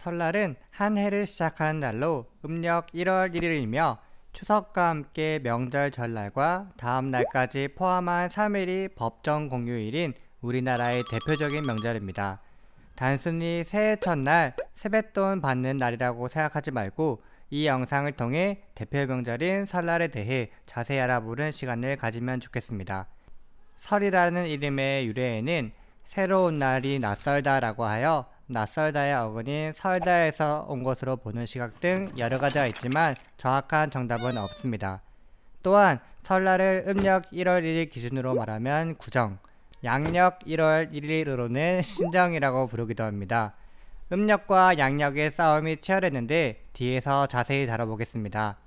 설날은 한 해를 시작하는 날로 음력 1월 1일이며 추석과 함께 명절 전날과 다음 날까지 포함한 3일이 법정 공휴일인 우리나라의 대표적인 명절입니다. 단순히 새해 첫날 세뱃돈 받는 날이라고 생각하지 말고 이 영상을 통해 대표 명절인 설날에 대해 자세히 알아보는 시간을 가지면 좋겠습니다. 설이라는 이름의 유래에는 새로운 날이 낯설다라고 하여 낯설다의 어근인 설다에서 온 것으로 보는 시각 등 여러 가지가 있지만 정확한 정답은 없습니다. 또한 설날을 음력 1월 1일 기준으로 말하면 구정, 양력 1월 1일으로는 신정이라고 부르기도 합니다. 음력과 양력의 싸움이 치열했는데 뒤에서 자세히 다뤄보겠습니다.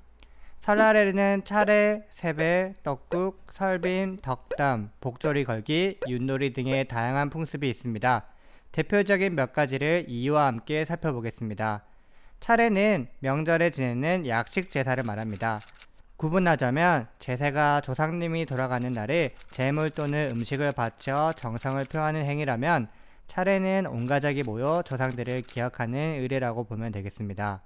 설날에는 차례, 세배, 떡국, 설빔, 덕담, 복조리 걸기, 윷놀이 등의 다양한 풍습이 있습니다. 대표적인 몇 가지를 이유와 함께 살펴보겠습니다. 차례는 명절에 지내는 약식 제사를 말합니다. 구분하자면 제사가 조상님이 돌아가는 날에 제물 또는 음식을 바쳐 정성을 표하는 행위라면 차례는 온 가족이 모여 조상들을 기억하는 의례라고 보면 되겠습니다.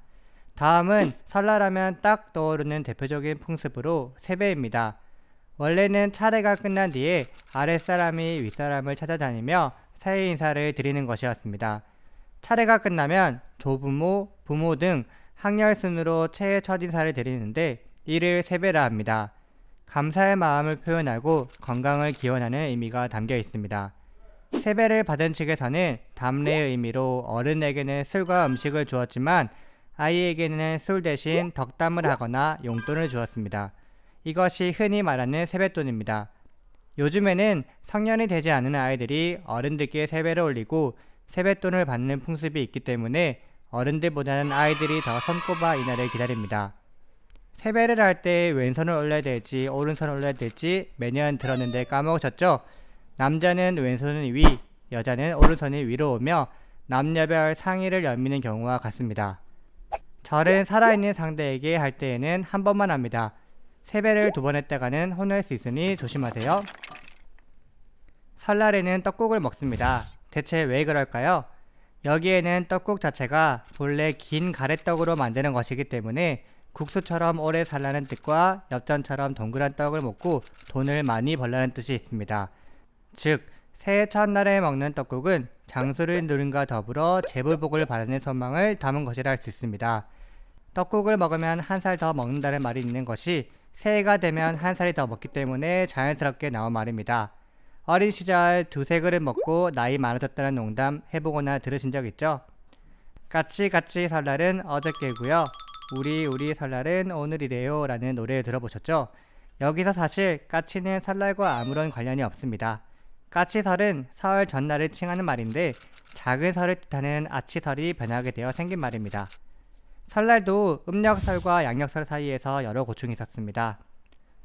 다음은 설날하면 딱 떠오르는 대표적인 풍습으로 세배입니다. 원래는 차례가 끝난 뒤에 아랫사람이 윗사람을 찾아다니며 새해 인사를 드리는 것이었습니다. 차례가 끝나면 조부모, 부모 등 항렬순으로 새해 첫인사를 드리는데 이를 세배라 합니다. 감사의 마음을 표현하고 건강을 기원하는 의미가 담겨 있습니다. 세배를 받은 측에서는 담례의 의미로 어른에게는 술과 음식을 주었지만 아이에게는 술 대신 덕담을 하거나 용돈을 주었습니다. 이것이 흔히 말하는 세뱃돈입니다. 요즘에는 성년이 되지 않은 아이들이 어른들께 세배를 올리고 세뱃돈을 받는 풍습이 있기 때문에 어른들보다는 아이들이 더 손꼽아 이날을 기다립니다. 세배를 할 때 왼손을 올려야 될지 오른손을 올려야 될지 매년 들었는데 까먹으셨죠? 남자는 왼손은 위, 여자는 오른손이 위로 오며 남녀별 상의를 여미는 경우가 같습니다. 절은 살아있는 상대에게 할 때에는 한 번만 합니다. 세배를 두 번 했다가는 혼날 수 있으니 조심하세요. 설날에는 떡국을 먹습니다. 대체 왜 그럴까요? 여기에는 떡국 자체가 본래 긴 가래떡으로 만드는 것이기 때문에 국수처럼 오래 살라는 뜻과 엽전처럼 동그란 떡을 먹고 돈을 많이 벌라는 뜻이 있습니다. 즉, 새해 첫날에 먹는 떡국은 장수를 누림과 더불어 재불복을 바라는 소망을 담은 것이라 할 수 있습니다. 떡국을 먹으면 한 살 더 먹는다는 말이 있는 것이 새해가 되면 한 살이 더 먹기 때문에 자연스럽게 나온 말입니다. 어린 시절 두세 그릇 먹고 나이 많아졌다는 농담 해보거나 들으신 적 있죠? 까치 설날은 어저께고요. 우리 설날은 오늘이래요 라는 노래 들어보셨죠? 여기서 사실 까치는 설날과 아무런 관련이 없습니다. 까치설은 설 전날을 칭하는 말인데 작은 설을 뜻하는 아치설이 변하게 되어 생긴 말입니다. 설날도 음력설과 양력설 사이에서 여러 고충이 있었습니다.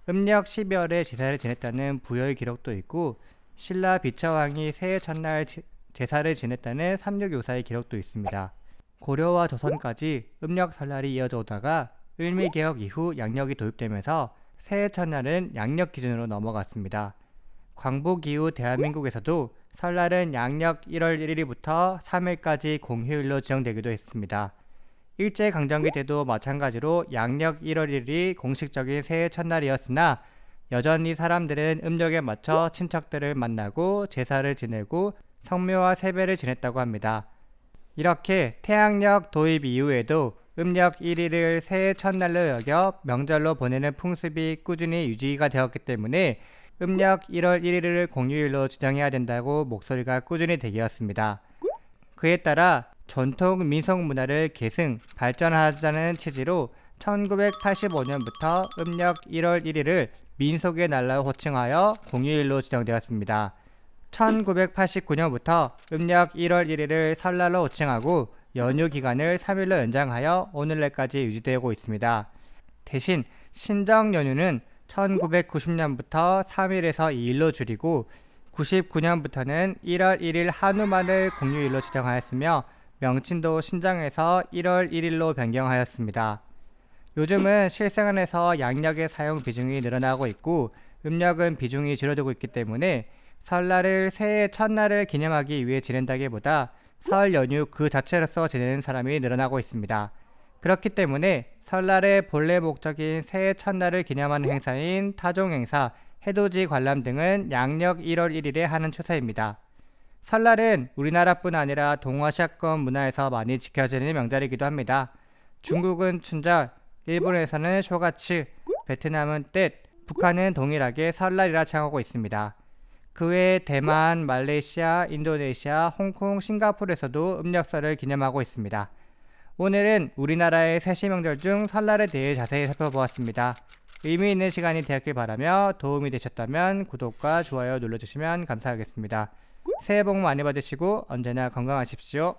음력 12월에 제사를 지냈다는 부여의 기록도 있고 신라 비처왕이 새해 첫날 제사를 지냈다는 삼육요사의 기록도 있습니다. 고려와 조선까지 음력 설날이 이어져 오다가 을미개혁 이후 양력이 도입되면서 새해 첫날은 양력 기준으로 넘어갔습니다. 광복 이후 대한민국에서도 설날은 양력 1월 1일부터 3일까지 공휴일로 지정되기도 했습니다. 일제강점기 때도 마찬가지로 양력 1월 1일이 공식적인 새해 첫날이었으나 여전히 사람들은 음력에 맞춰 친척들을 만나고 제사를 지내고 성묘와 세배를 지냈다고 합니다. 이렇게 태양력 도입 이후에도 음력 1일을 새해 첫날로 여겨 명절로 보내는 풍습이 꾸준히 유지가 되었기 때문에 음력 1월 1일을 공휴일로 지정해야 된다고 목소리가 꾸준히 대기였습니다. 그에 따라 전통 민속 문화를 계승, 발전하자는 취지로 1985년부터 음력 1월 1일을 민속의 날로 호칭하여 공휴일로 지정되었습니다. 1989년부터 음력 1월 1일을 설날로 호칭하고 연휴 기간을 3일로 연장하여 오늘날까지 유지되고 있습니다. 대신 신정 연휴는 1990년부터 3일에서 2일로 줄이고 99년부터는 1월 1일 한우만을 공휴일로 지정하였으며 명칭도 신정해서 1월 1일로 변경하였습니다. 요즘은 실생활에서 양력의 사용 비중이 늘어나고 있고 음력은 비중이 줄어들고 있기 때문에 설날을 새해 첫날을 기념하기 위해 지낸다기보다 설 연휴 그 자체로서 지내는 사람이 늘어나고 있습니다. 그렇기 때문에 설날의 본래 목적인 새해 첫날을 기념하는 행사인 타종행사, 해돋이 관람 등은 양력 1월 1일에 하는 추세입니다. 설날은 우리나라뿐 아니라 동아시아권 문화에서 많이 지켜지는 명절이기도 합니다. 중국은 춘절, 일본에서는 쇼가츠, 베트남은 떼, 북한은 동일하게 설날이라称하고 있습니다. 그 외에 대만, 말레이시아, 인도네시아, 홍콩, 싱가포르에서도 음력설을 기념하고 있습니다. 오늘은 우리나라의 세시 명절 중 설날에 대해 자세히 살펴보았습니다. 의미 있는 시간이 되었길 바라며 도움이 되셨다면 구독과 좋아요 눌러주시면 감사하겠습니다. 새해 복 많이 받으시고 언제나 건강하십시오.